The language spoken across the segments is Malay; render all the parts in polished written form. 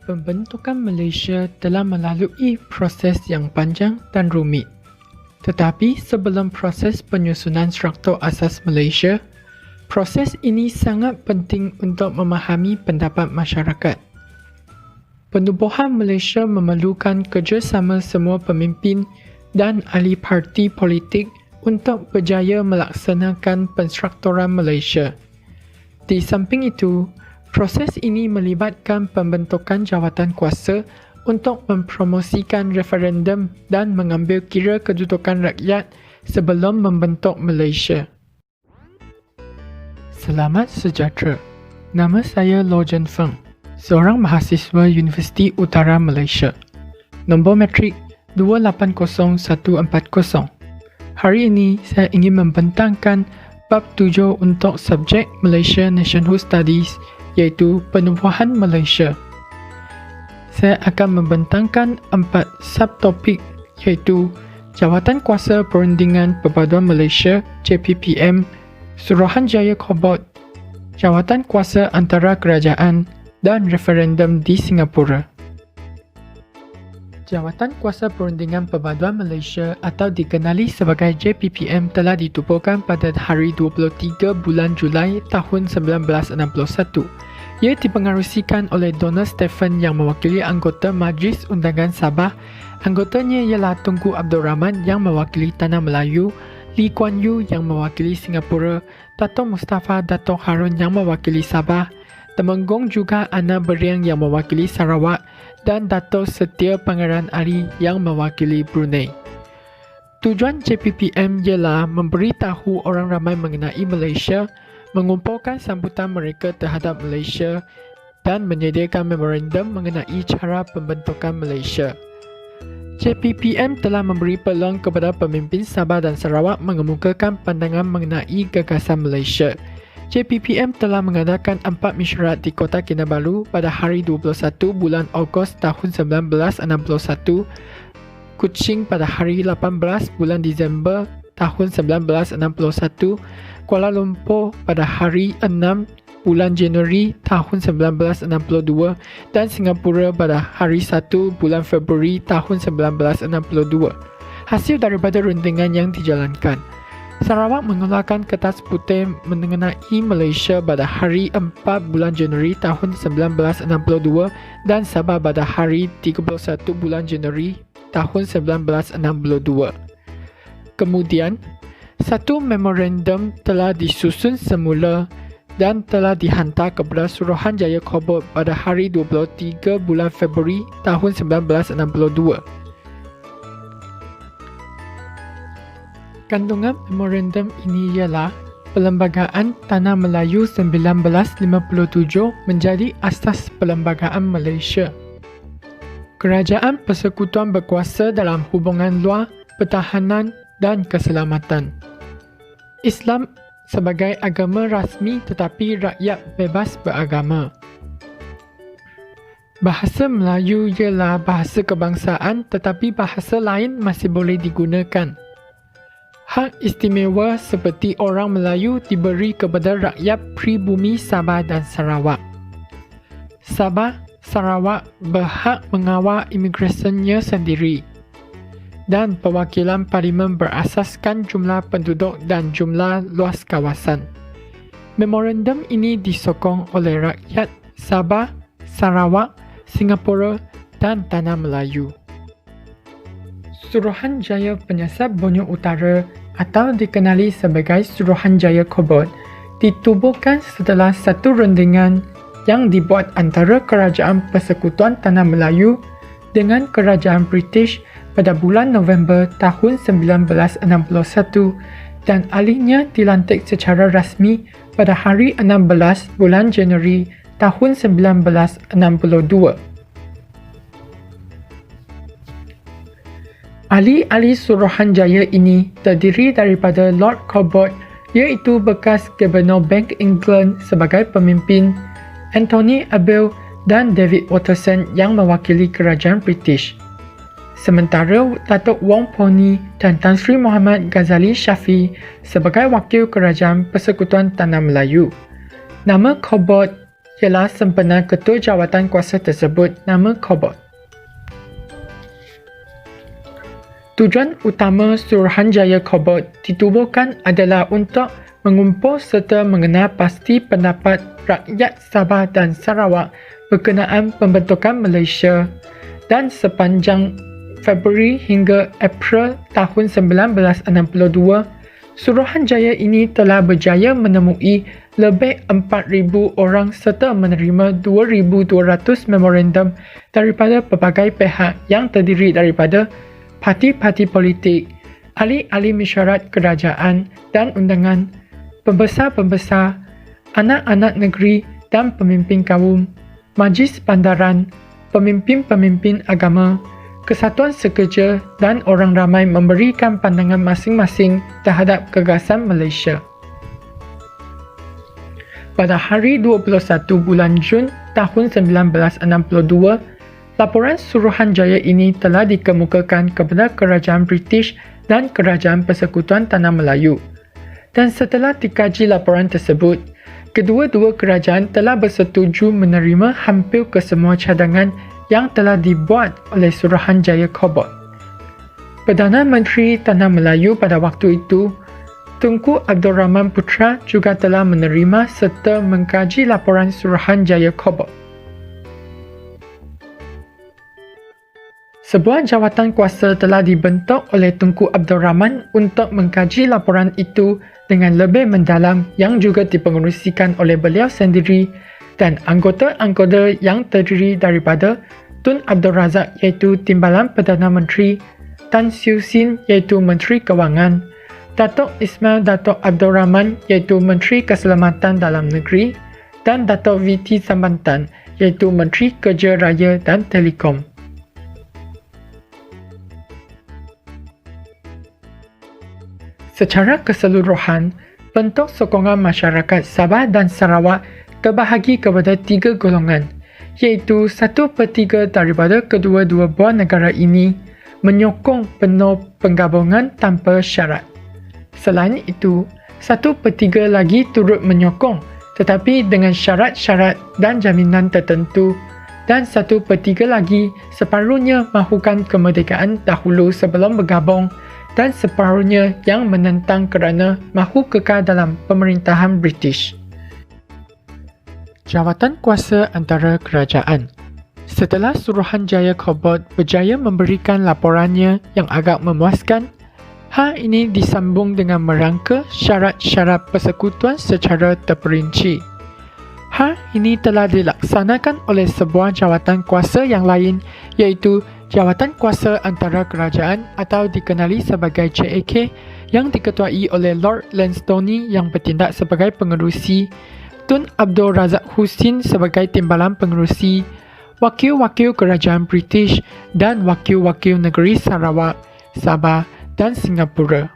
Pembentukan Malaysia telah melalui proses yang panjang dan rumit. Tetapi sebelum proses penyusunan struktur asas Malaysia, proses ini sangat penting untuk memahami pendapat masyarakat. Penubuhan Malaysia memerlukan kerjasama semua pemimpin dan ahli parti politik untuk berjaya melaksanakan penstrukturan Malaysia. Di samping itu, proses ini melibatkan pembentukan jawatan kuasa untuk mempromosikan referendum dan mengambil kira kedudukan rakyat sebelum membentuk Malaysia. Selamat sejahtera. Nama saya Lo Jen Feng, seorang mahasiswa Universiti Utara Malaysia. Nombor metrik 280140. Hari ini saya ingin membentangkan bab 7 untuk subjek Malaysia Nationhood Studies, iaitu penubuhan Malaysia. Saya akan membentangkan 4 subtopik, iaitu Jawatan Kuasa Perundingan Perpaduan Malaysia JPPM, Suruhanjaya Kobot, Jawatan Kuasa Antara Kerajaan dan referendum di Singapura. Jawatan Kuasa Perundingan Perpaduan Malaysia atau dikenali sebagai JPPM telah ditubuhkan pada hari 23 bulan Julai tahun 1961. Ia dipengarusikan oleh Donald Stephen yang mewakili anggota Majlis Undangan Sabah. Anggotanya ialah Tunku Abdul Rahman yang mewakili Tanah Melayu, Lee Kuan Yew yang mewakili Singapura, Dato' Mustafa Dato' Harun yang mewakili Sabah, Temenggung juga Ana Beriang yang mewakili Sarawak dan Dato' Setia Pangeran Ali yang mewakili Brunei. Tujuan JPPM ialah memberitahu orang ramai mengenai Malaysia, mengumpulkan sambutan mereka terhadap Malaysia dan menyediakan memorandum mengenai cara pembentukan Malaysia. JPPM telah memberi peluang kepada pemimpin Sabah dan Sarawak mengemukakan pandangan mengenai gagasan Malaysia. JPPM telah mengadakan 4 mesyuarat di Kota Kinabalu pada hari 21 bulan Ogos tahun 1961, Kuching pada hari 18 bulan Disember tahun 1961, Kuala Lumpur pada hari 6 bulan Januari tahun 1962 dan Singapura pada hari 1 bulan Februari tahun 1962. Hasil daripada rundingan yang dijalankan, Sarawak mengeluarkan kertas putih mengenai Malaysia pada hari 4 bulan Januari tahun 1962 dan Sabah pada hari 31 bulan Januari tahun 1962. Kemudian, satu memorandum telah disusun semula dan telah dihantar kepada Suruhanjaya Kobot pada hari 23 bulan Februari tahun 1962. Kandungan memorandum ini ialah Perlembagaan Tanah Melayu 1957 menjadi asas Perlembagaan Malaysia. Kerajaan Persekutuan berkuasa dalam hubungan luar, pertahanan dan keselamatan. Islam sebagai agama rasmi tetapi rakyat bebas beragama. Bahasa Melayu ialah bahasa kebangsaan tetapi bahasa lain masih boleh digunakan. Hak istimewa seperti orang Melayu diberi kepada rakyat pribumi Sabah dan Sarawak. Sabah, Sarawak berhak mengawal imigresinya sendiri. Dan perwakilan parlimen berasaskan jumlah penduduk dan jumlah luas kawasan. Memorandum ini disokong oleh rakyat Sabah, Sarawak, Singapura dan Tanah Melayu. Suruhanjaya Penyiasat Borneo Utara atau dikenali sebagai Suruhanjaya Kobot ditubuhkan setelah satu rundingan yang dibuat antara Kerajaan Persekutuan Tanah Melayu dengan Kerajaan British pada bulan November tahun 1961 dan ahlinya dilantik secara rasmi pada hari 16 bulan Januari tahun 1962. Ahli-ahli Suruhanjaya ini terdiri daripada Lord Kobot, iaitu bekas Gubernur Bank England sebagai pemimpin, Anthony Abel dan David Watterson yang mewakili kerajaan British. Sementara Datuk Wong Pony dan Tan Sri Muhammad Ghazali Shafie sebagai wakil kerajaan Persekutuan Tanah Melayu. Nama Kobot ialah sempena ketua jawatan kuasa tersebut nama Kobot. Tujuan utama Suruhanjaya Kobot ditubuhkan adalah untuk mengumpul serta mengenal pasti pendapat rakyat Sabah dan Sarawak berkenaan pembentukan Malaysia, dan sepanjang Februari hingga April tahun 1962, Suruhanjaya ini telah berjaya menemui lebih 4,000 orang serta menerima 2,200 memorandum daripada pelbagai pihak yang terdiri daripada parti-parti politik, ahli-ahli mesyuarat kerajaan dan undangan, pembesar-pembesar, anak-anak negeri dan pemimpin kaum, majlis bandaran, pemimpin-pemimpin agama, kesatuan sekerja dan orang ramai memberikan pandangan masing-masing terhadap gagasan Malaysia. Pada hari 21 bulan Jun tahun 1962, laporan Suruhanjaya ini telah dikemukakan kepada Kerajaan British dan Kerajaan Persekutuan Tanah Melayu. Dan setelah dikaji laporan tersebut, kedua-dua kerajaan telah bersetuju menerima hampir kesemua cadangan yang telah dibuat oleh Suruhanjaya Kobot. Perdana Menteri Tanah Melayu pada waktu itu, Tunku Abdul Rahman Putra, juga telah menerima serta mengkaji laporan Suruhanjaya Kobot. Sebuah jawatan kuasa telah dibentuk oleh Tunku Abdul Rahman untuk mengkaji laporan itu dengan lebih mendalam yang juga dipengerusikan oleh beliau sendiri dan anggota-anggota yang terdiri daripada Tun Abdul Razak iaitu Timbalan Perdana Menteri, Tan Siew Sin iaitu Menteri Kewangan, Datuk Ismail Datuk Abdul Rahman iaitu Menteri Keselamatan Dalam Negeri dan Datuk V.T. Sambantan iaitu Menteri Kerja Raya dan Telekom. Secara keseluruhan, bentuk sokongan masyarakat Sabah dan Sarawak terbahagi kepada 3 golongan, iaitu 1/3 daripada kedua-dua buah negara ini menyokong penuh penggabungan tanpa syarat. Selain itu, 1/3 lagi turut menyokong tetapi dengan syarat-syarat dan jaminan tertentu, dan 1/3 lagi separuhnya mahukan kemerdekaan dahulu sebelum bergabung, dan separuhnya yang menentang kerana mahu kekal dalam pemerintahan British. Jawatan kuasa antara kerajaan. Setelah Suruhanjaya Kobot berjaya memberikan laporannya yang agak memuaskan, hal ini disambung dengan merangka syarat-syarat persekutuan secara terperinci. Hal ini telah dilaksanakan oleh sebuah jawatan kuasa yang lain, iaitu Jawatan Kuasa Antara Kerajaan atau dikenali sebagai JAK, yang diketuai oleh Lord Lansdowne yang bertindak sebagai pengerusi, Tun Abdul Razak Husin sebagai timbalan pengerusi, wakil-wakil kerajaan British dan wakil-wakil negeri Sarawak, Sabah dan Singapura.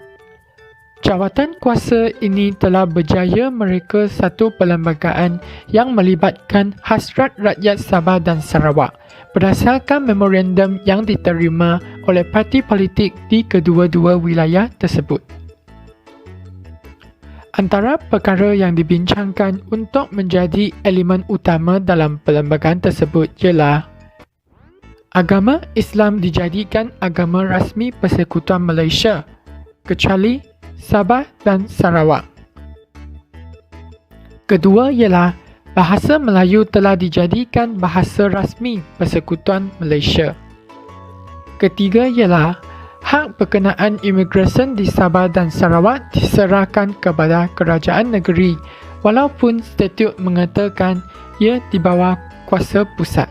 Jawatan kuasa ini telah berjaya mereka satu perlembagaan yang melibatkan hasrat rakyat Sabah dan Sarawak berdasarkan memorandum yang diterima oleh parti politik di kedua-dua wilayah tersebut. Antara perkara yang dibincangkan untuk menjadi elemen utama dalam perlembagaan tersebut ialah agama Islam dijadikan agama rasmi Persekutuan Malaysia, kecuali Sabah dan Sarawak. Kedua ialah bahasa Melayu telah dijadikan bahasa rasmi Persekutuan Malaysia. Ketiga ialah hak berkenaan imigresen di Sabah dan Sarawak diserahkan kepada kerajaan negeri walaupun statut mengatakan ia di bawah kuasa pusat.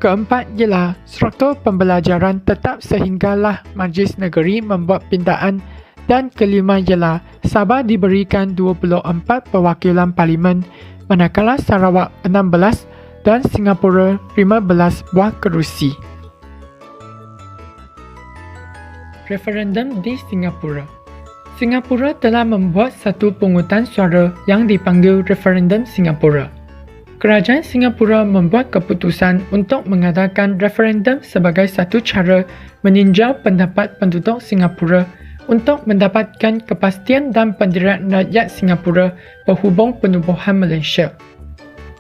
Keempat ialah struktur pembelajaran tetap sehinggalah Majlis Negeri membuat pindaan, dan kelima ialah Sabah diberikan 24 perwakilan parlimen manakala Sarawak 16 dan Singapura 15 buah kerusi. Referendum di Singapura. Singapura telah membuat satu pungutan suara yang dipanggil Referendum Singapura. Kerajaan Singapura membuat keputusan untuk mengadakan referendum sebagai satu cara meninjau pendapat penduduk Singapura untuk mendapatkan kepastian dan pendirian rakyat Singapura berhubung penubuhan Malaysia.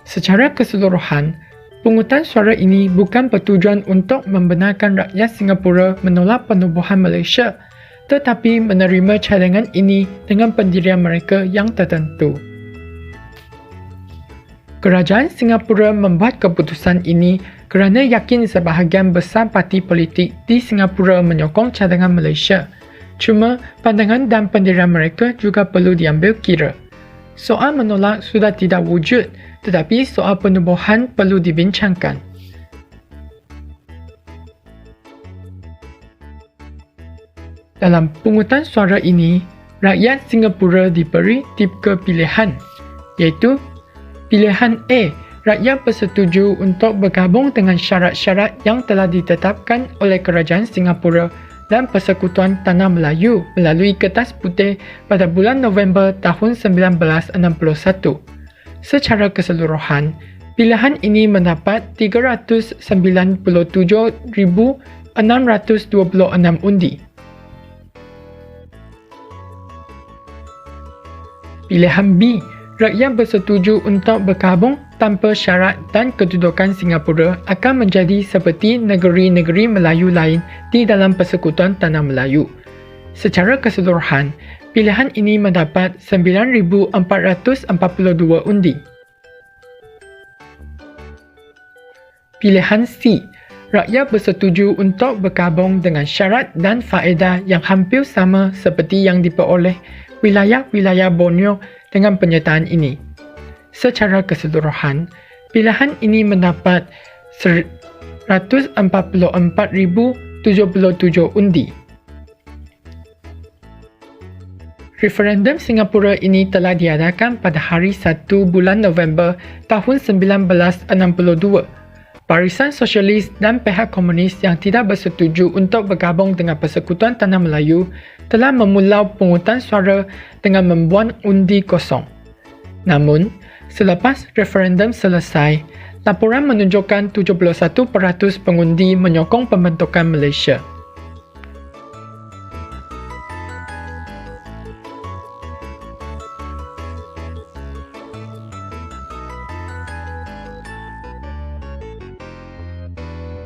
Secara keseluruhan, pungutan suara ini bukan bertujuan untuk membenarkan rakyat Singapura menolak penubuhan Malaysia, tetapi menerima cadangan ini dengan pendirian mereka yang tertentu. Kerajaan Singapura membuat keputusan ini kerana yakin sebahagian besar parti politik di Singapura menyokong cadangan Malaysia. Cuma, pandangan dan pendirian mereka juga perlu diambil kira. Soal menolak sudah tidak wujud, tetapi soal penubuhan perlu dibincangkan. Dalam pungutan suara ini, rakyat Singapura diberi 3 pilihan, iaitu pilihan A, rakyat bersetuju untuk bergabung dengan syarat-syarat yang telah ditetapkan oleh Kerajaan Singapura dan Persekutuan Tanah Melayu melalui Kertas Putih pada bulan November tahun 1961. Secara keseluruhan, pilihan ini mendapat 397,626 undi. Pilihan B, rakyat bersetuju untuk bergabung tanpa syarat dan kedudukan Singapura akan menjadi seperti negeri-negeri Melayu lain di dalam Persekutuan Tanah Melayu. Secara keseluruhan, pilihan ini mendapat 9,442 undi. Pilihan C, rakyat bersetuju untuk bergabung dengan syarat dan faedah yang hampir sama seperti yang diperoleh wilayah-wilayah Borneo dengan penyertaan ini. Secara keseluruhan, pilihan ini mendapat 144,077 undi. Referendum Singapura ini telah diadakan pada hari 1 bulan November tahun 1962. Barisan Sosialis dan pihak Komunis yang tidak bersetuju untuk bergabung dengan Persekutuan Tanah Melayu telah memulau pungutan suara dengan membuat undi kosong. Namun, selepas referendum selesai, laporan menunjukkan 71% pengundi menyokong pembentukan Malaysia.